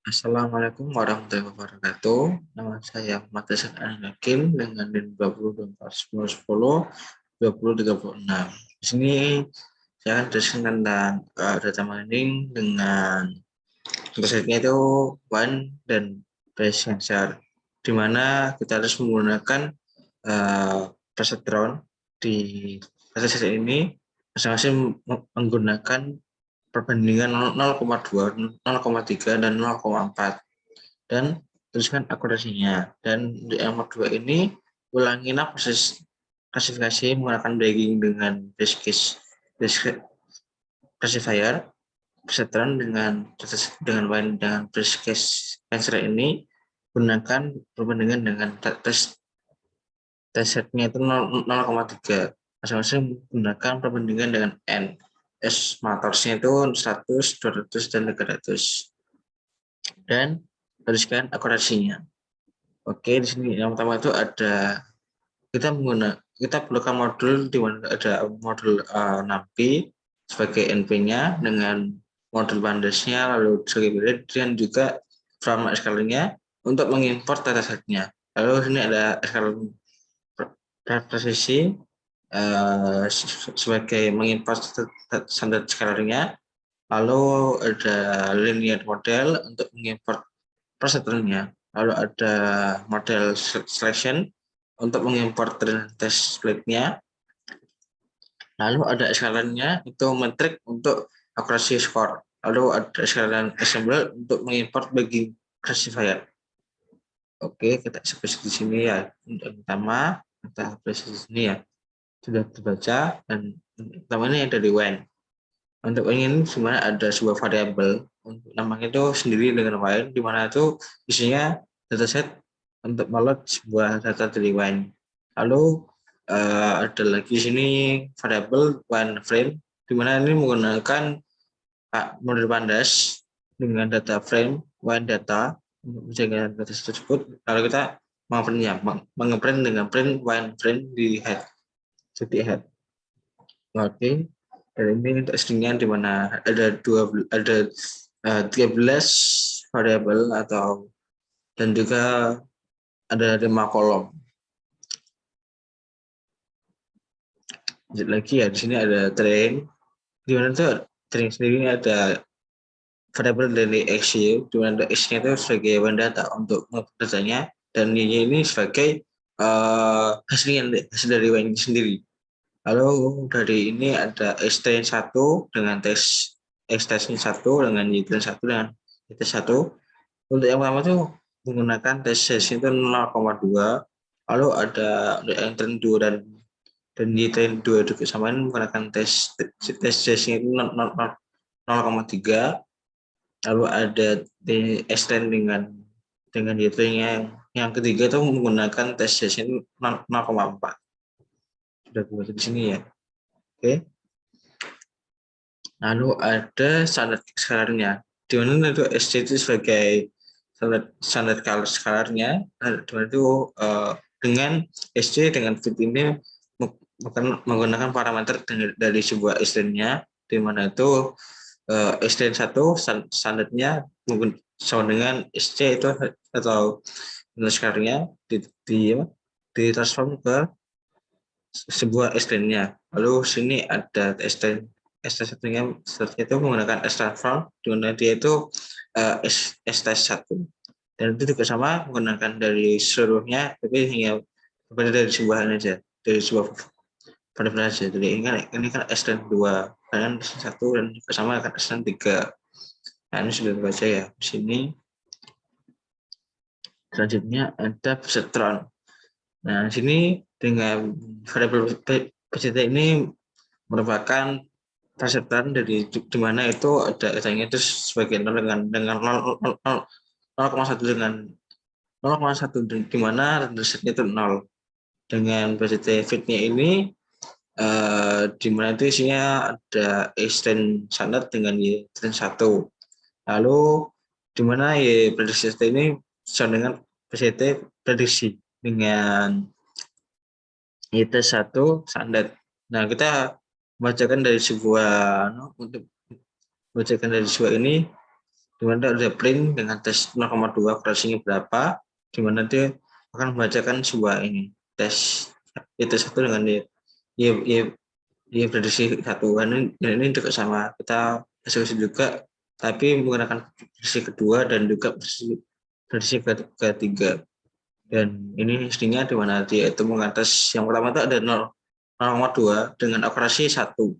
Assalamualaikum warahmatullahi wabarakatuh. Nama saya Matasan Anakin dengan NIM 2024 2036. Di sini saya akan jelaskan tentang data mining dengan konsepnya itu one dan base sensor, di mana kita harus menggunakan persentron di data set ini masing-masing menggunakan perbandingan 0,2, 0,3, dan 0,4, dan tuliskan akurasinya. Dan di nomor 2 ini ulangilah proses klasifikasi menggunakan breaking dengan base case classifier, persentran dengan wine dengan base case answer ini gunakan perbandingan dengan tes setnya itu 0,3, masing-masing menggunakan perbandingan dengan n. Motorsnya itu 100, 200, dan 300, dan tuliskan akurasinya. Oke, di sini yang pertama itu ada kita perlukan modul di mana ada modul NAMPI sebagai NP-nya dengan modul bandasnya, lalu sebagai dan juga frame escalernya untuk mengimport datasetnya. Lalu sini ada escaler presisi sebagai mengimport standar escalernya. Lalu ada linear model untuk mengimport prosedurannya. Lalu ada model selection untuk mengimport test plate-nya. Lalu ada eskalannya itu metrik untuk akurasi skor. Lalu ada eskalan assemble untuk mengimport bagi classifier. Oke, kita eksekusi di sini ya. Untuk pertama, kita eksekusi di sini ya. Sudah terbaca, dan pertama ini ada di when. Untuk ini sebenarnya ada sebuah variabel untuk namanya itu sendiri dengan when, di mana itu isinya dataset untuk meload sebuah data dari when. Lalu ada lagi di sini variabel when frame, di mana ini menggunakan model pandas dengan data frame when data untuk menjaga data tersebut. Lalu kita mengeprint dengan print when frame di head, jadi head. Oke. Dan ini untuk stringnya di mana ada 13 variabel atau dan juga ada 5 kolom. Lanjut lagi ya, di sini ada train. Di mana tuh train sendiri ini ada variabel dari x-nya, di mana x-nya itu sebagai one data untuk datanya, dan y ini sebagai hasil dari y sendiri. Lalu dari ini ada x-train 1 dengan tes x-train 1 dengan y-train 1 dengan y-train 1. Untuk yang pertama itu menggunakan tes sesi itu 0,2. Lalu ada y-train 2 dan y-train 2 juga samain menggunakan tes sesi itu 0,3. Lalu ada x-train dengan y-train yang ketiga itu menggunakan tes sesi 0,4. Sudah buat di sini ya. Oke. Lalu ada standar skalarnya, di mana itu SC itu sebagai standar skalarnya, di mana itu dengan SC dengan fit ini menggunakan parameter dari sebuah SC-nya, di mana itu SC 1 standarnya sama dengan SC itu atau skalarnya di transform ke sebuah SC-nya. Lalu sini ada ST1-nya itu menggunakan S-transform, di mana dia itu ST1. Dan itu juga sama menggunakan dari seluruhnya, tapi hanya dari sebuah aja, dari sebuah variabel aja. Jadi ini kan S2, dan S1 dan juga sama kan S3. Nah, ini sudah dibaca ya. Di sini selanjutnya ada persentron. Nah, di sini dengan variabel PCT ini merupakan persentran dari di mana itu ada katanya itu sebagai 0 dengan 0,1 dengan 0,1, di mana resetnya itu 0. Dengan PCT fit-nya ini di mana itu isinya ada x-train standar dengan y-train 1. Lalu di mana y prediksi ini sama dengan PCT prediksi dengan y-1 standar. Nah, kita bacakan dari sebuah untuk bacakan dari sebuah ini di mana ada print dengan tes 0,2 akurasinya berapa, di mana dia akan membacakan sebuah ini tes satu dengan dia prediksi satu. Ini juga sama, kita eksekusi juga, tapi menggunakan prediksi kedua dan juga prediksi ketiga. Dan ini istrinya di mana dia itu mengatas yang pertama itu ada 0,2 dengan akurasi 1,00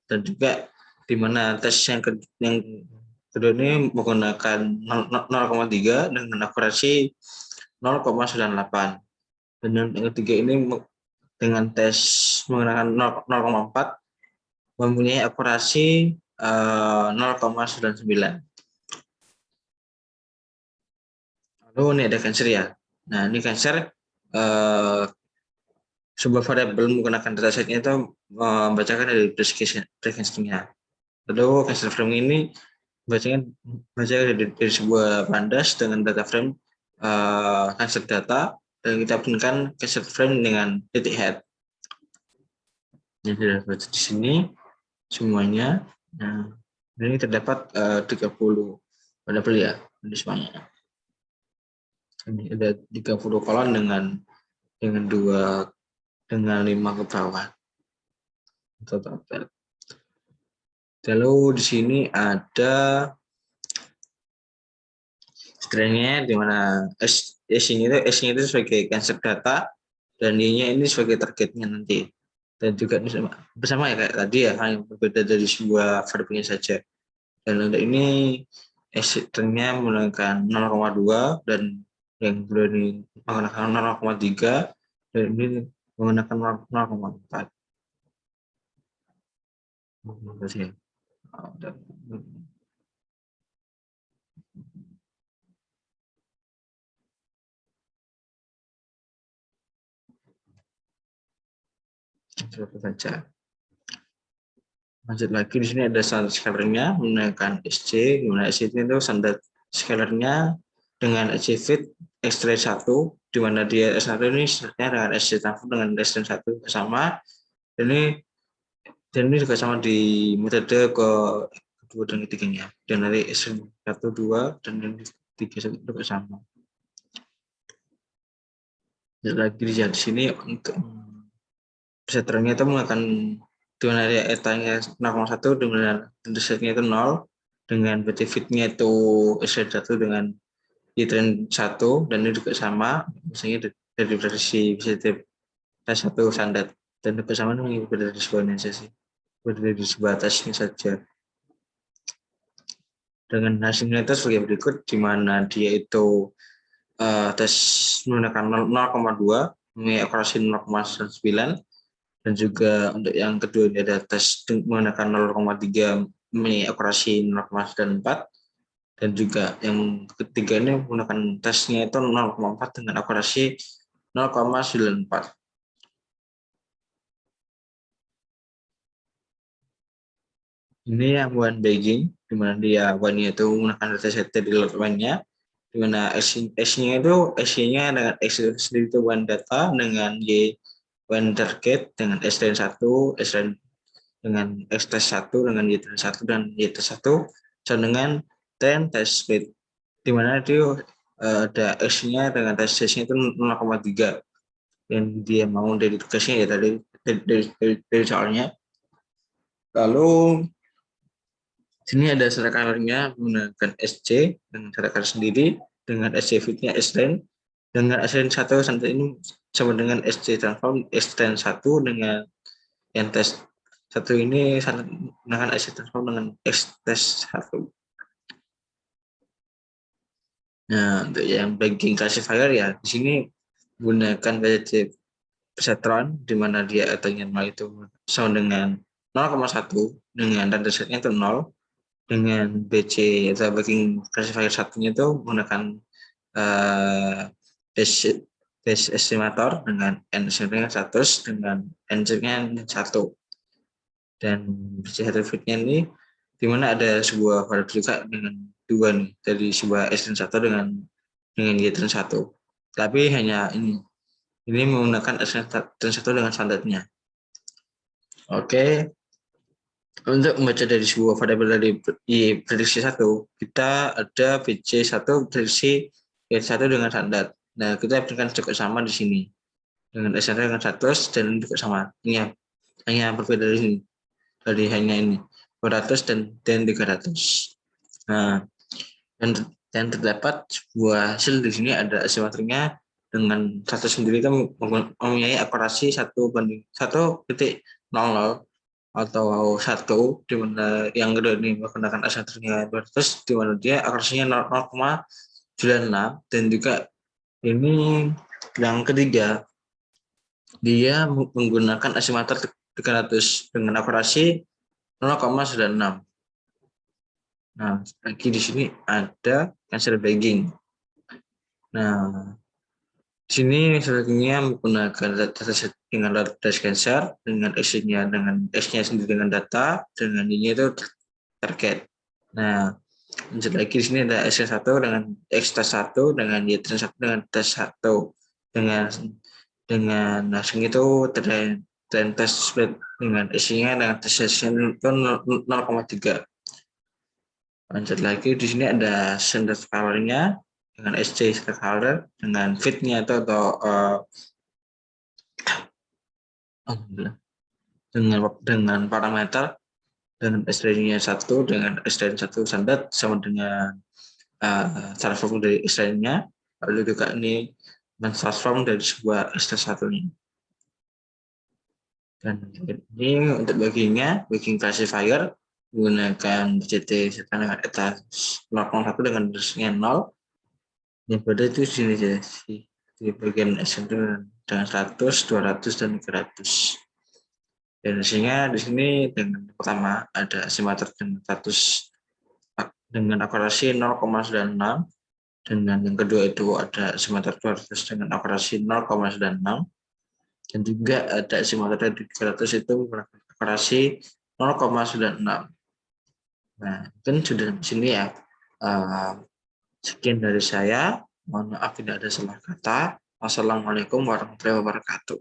dan juga di mana tes yang kedua ini menggunakan 0,3 dengan akurasi 0,98 dan yang ketiga ini dengan tes menggunakan 0,4 mempunyai akurasi 0,99. Lalu ini ada cancer ya. Nah ini cancer sebuah variabel menggunakan datasetnya itu membacakan dari deskripsinya. Lalu cancer frame ini baca dari sebuah pandas dengan data frame cancer data dan kita pinkan cancer frame dengan titik head. Jadi sudah baca di sini semuanya. Nah, ini terdapat 30 variabel ya di semuanya. Ini ada 30 kolom dengan 5 ke bawah. Lalu di sini ada stringnya di mana S-nya itu sebagai cancer data dan Y-nya ini sebagai targetnya nanti. Dan juga ini bersama ya kayak tadi ya, hanya berbeda dari sebuah variabelnya saja. Dan untuk ini stringnya menggunakan 0,2 dan yang kedua ini menggunakan 0,3 dan ini menggunakan 0,4. Terima kasih. Coba baca. Lanjut lagi di sini ada standar scalarnya menggunakan SC, di mana SC itu standar scalarnya dengan SC fit X-ray 1, di mana dia S1 ini standarnya dengan SC transform dengan S1 sama. Dan ini juga sama di metode kedua dan ketiganya. Dan dari S1, 2 dan yang ketiga juga sama. Lanjut lagi di sini untuk pesertanya itu menggunakan dengan area etanya 0,1 dengan interceptnya itu 0 dengan BT fitnya itu S1 dengan Y-trend 1 dan ini juga sama misalnya dari versi tes 1 standar dan juga sama mengikuti dari sebuah organisasi dari sebuah tesnya saja dengan hasilnya itu sebagai berikut di mana dia itu tes menggunakan 0,2 memiliki akurasi 0,9 dan juga untuk yang kedua ini ada tes menggunakan 0,3 memiliki akurasi 0,94 dan juga yang ketiga ini menggunakan tesnya itu 0,4 dengan akurasi 0,94. Ini yang one bagging, di mana dia one-nya itu menggunakan dataset di lainnya, di mana S-nya dengan X sendiri itu one data dengan Y one target dengan S1, S dengan X test 1 dengan Y test 1 dan Y test 1 sama dengan 10 test speed, di mana itu ada X-nya dengan test nya itu 0,3 dan dia mau dari tugasnya ya dari soalnya. Lalu sini ada serakarnya menggunakan SC dengan serakar sendiri dengan SC fitnya S-ren dengan S-ren 1 sampai ini sama dengan SC transform S-ren 1 dengan yang tes 1 ini sama dengan SC transform dengan X tes 1. Nah, untuk yang bagging classifier ya di sini gunakan BC persentron di mana dia ataunya 0 itu sama dengan 0,1 dengan tanda setnya itu 0 dengan BC atau bagging classifier satunya itu menggunakan base estimator dengan n-nya 100 dengan n-nya 1 dan BC fitnya ini dimana ada sebuah variabel juga dengan dua nih dari sebuah S1 dengan Y1 tapi hanya ini menggunakan S1 dengan standarnya. Oke, Untuk membaca dari sebuah variabel dari prediksi 1, kita ada BC1 prediksi Y1 dengan standar. Nah, kita berikan juga sama di sini. Dengan S1 dengan 100 dan juga sama. Ini hanya berbeda dari sini. Dari hanya ini. 200 dan 300. Nah, dan terdapat sebuah hasil di sini ada asimetrinya dengan 100 sendiri itu mempunyai akurasi 1,00 atau 1, di mana yang kedua ini menggunakan asimetrinya 200, di mana dia akurasinya 0,96, dan juga ini yang ketiga dia menggunakan asimetri 300 dengan akurasi 0,96. Nah, lagi di sini ada cancel bagging. Nah, di sini selanjutnya menggunakan data dengan data cancer, dengan S-nya sendiri dengan data, dengan ini itu target. Nah, lanjut lagi di sini ada S1 dengan X-1 dengan Y1 dengan T1 dengan langsung itu trend test split dengan S-nya dengan T-nya itu 0,3. Lanjut lagi di sini ada standard power-nya dengan SC standard power, dengan fit-nya itu atau dengan parameter dengan SDN-nya 1 dengan SDN 1 standar sama dengan transform dari SDN-nya, lalu juga ini transform dari sebuah SDN 1 ini. Dan ini untuk bagging classifier menggunakan BCT dengan eta 0,1 dengan bersihnya 0. Yang pada itu sini di bagian SDN dengan 100, 200 dan 300. Dan hasilnya di sini dengan pertama ada asimetri dengan 100 dengan akurasi 0,96, dengan yang kedua itu ada asimetri 200 dengan akurasi 0,96, dan juga ada asimetri 300 itu menggunakan akurasi 0,96. Nah, mungkin sudah di sini ya. Sekian dari saya. Mohon maaf tidak ada salah kata. Wassalamualaikum warahmatullahi wabarakatuh.